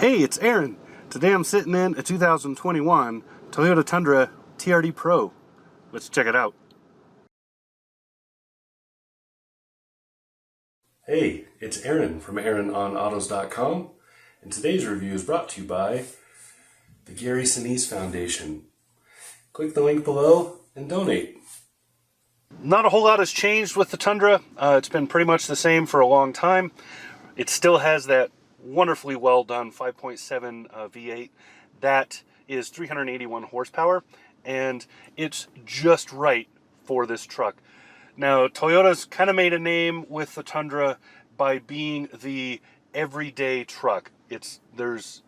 Hey, it's Aaron. Today I'm sitting in a 2021 Toyota Tundra TRD Pro. Let's check it out. Hey, it's Aaron from AaronOnAutos.com, and today's review is brought to you by the Gary Sinise Foundation. Click the link below and donate. Not a whole lot has changed with the Tundra. It's been pretty much the same for a long time. It still has that wonderfully well done 5.7 V8 that is 381 horsepower, and it's just right for this truck. Now, Toyota's kind of made a name with the Tundra by being the everyday truck. There's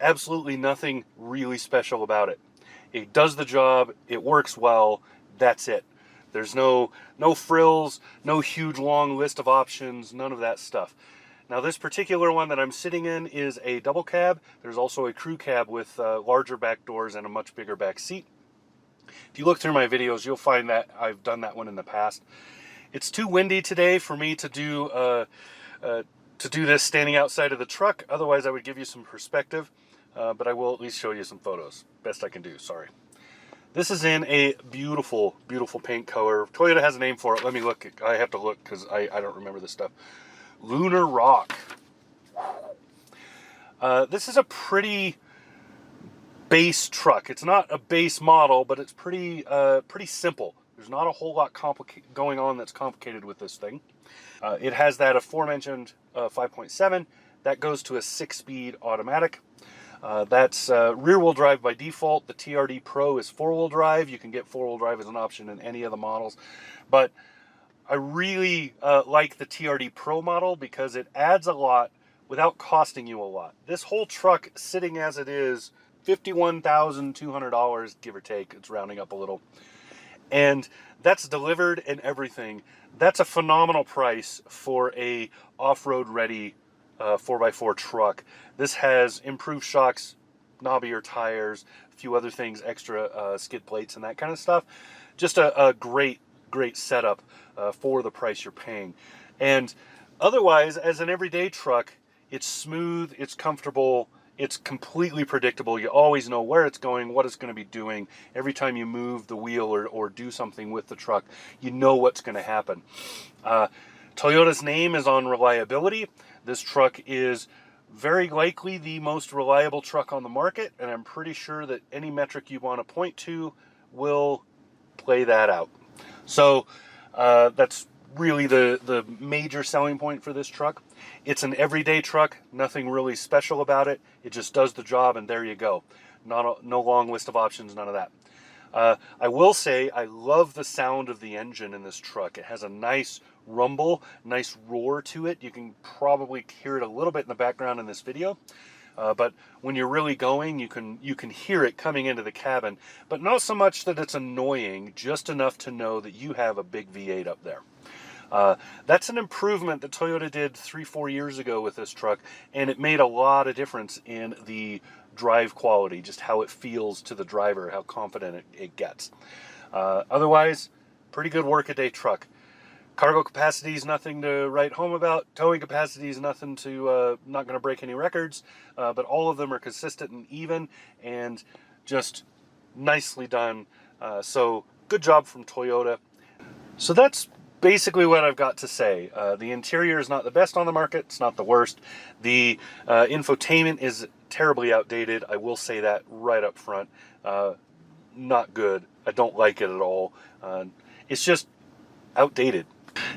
absolutely nothing really special about it. It does the job, it works well, that's it. There's no frills, no huge long list of options, none of that stuff. Now, this particular one that I'm sitting in is a double cab. There's also a crew cab with larger back doors and a much bigger back seat. If you look through my videos, you'll find that I've done that one in the past. It's too windy today for me to do this standing outside of the truck. Otherwise, I would give you some perspective, but I will at least show you some photos. Best I can do, sorry. This is in a beautiful, beautiful paint color. Toyota has a name for it. Let me look. I have to look because I don't remember this stuff. Lunar Rock. This is a pretty base truck. It's not a base model, but it's pretty simple. There's not a whole lot going on that's complicated with this thing. It has that aforementioned 5.7 that goes to a 6-speed automatic. That's rear-wheel drive by default. The TRD Pro is 4-wheel drive. You can get 4-wheel drive as an option in any of the models, but I really like the TRD Pro model because it adds a lot without costing you a lot. This whole truck, sitting as it is, $51,200, give or take. It's rounding up a little. And that's delivered and everything. That's a phenomenal price for a off-road ready 4x4 truck. This has improved shocks, knobbier tires, a few other things, extra skid plates and that kind of stuff. Just a great setup for the price you're paying. And otherwise, as an everyday truck, it's smooth, it's comfortable, it's completely predictable. You always know where it's going, what it's going to be doing. Every time you move the wheel or do something with the truck, you know what's going to happen. Toyota's name is on reliability. This truck is very likely the most reliable truck on the market, and I'm pretty sure that any metric you want to point to will play that out. So that's really the major selling point for this truck. It's an everyday truck, nothing really special about it. It just does the job, and there you go. No long list of options, none of that. I will say I love the sound of the engine in this truck. It has a nice rumble, nice roar to it. You can probably hear it a little bit in the background in this video. But when you're really going, you can hear it coming into the cabin, but not so much that it's annoying, just enough to know that you have a big V8 up there. That's an improvement that Toyota did 3-4 years ago with this truck, and it made a lot of difference in the drive quality, just how it feels to the driver, how confident it gets. Otherwise, pretty good workaday truck. Cargo capacity is nothing to write home about. Towing capacity is nothing to, not going to break any records, but all of them are consistent and even and just nicely done. So good job from Toyota. So that's basically what I've got to say. The interior is not the best on the market. It's not the worst. The infotainment is terribly outdated. I will say that right up front. Not good. I don't like it at all. It's just outdated.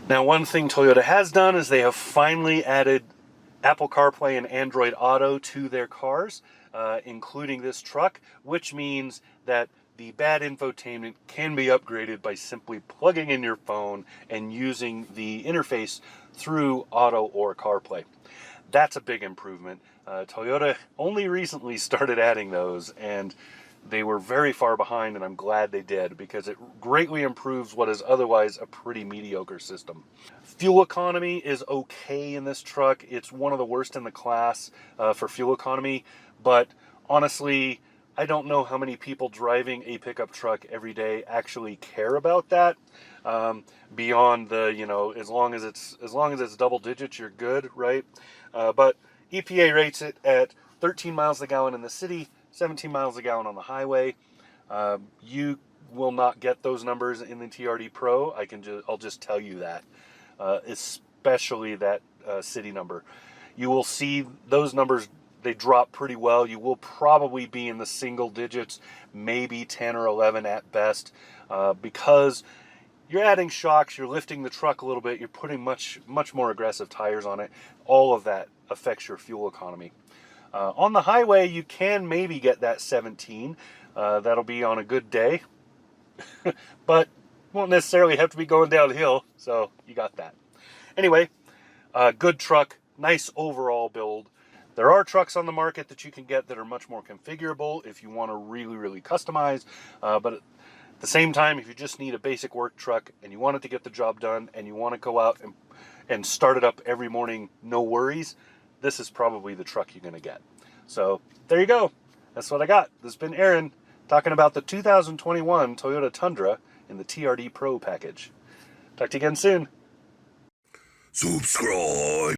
Now, one thing Toyota has done is they have finally added Apple Carplay and Android Auto to their cars, including this truck, which means that the bad infotainment can be upgraded by simply plugging in your phone and using the interface through Auto or Carplay. That's a big improvement. Toyota only recently started adding those, and they were very far behind, and I'm glad they did because it greatly improves what is otherwise a pretty mediocre system. Fuel economy is okay in this truck. It's one of the worst in the class for fuel economy, but honestly, I don't know how many people driving a pickup truck every day actually care about that. Beyond the, as long as it's double digits, you're good, right? But EPA rates it at 13 miles a gallon in the city, 17 miles a gallon on the highway. You will not get those numbers in the TRD Pro. I'll just tell you that, especially that city number. You will see those numbers, they drop pretty well. You will probably be in the single digits, maybe 10 or 11 at best, because you're adding shocks, you're lifting the truck a little bit, you're putting much more aggressive tires on it. All of that affects your fuel economy. On the highway, you can maybe get that 17. That'll be on a good day, but won't necessarily have to be going downhill, so you got that. Anyway, good truck, nice overall build. There are trucks on the market that you can get that are much more configurable if you want to really customize, but at the same time, if you just need a basic work truck and you want it to get the job done and you want to go out and start it up every morning, no worries, this is probably the truck you're going to get. So there you go. That's what I got. This has been Aaron talking about the 2021 Toyota Tundra in the TRD Pro package. Talk to you again soon. Subscribe.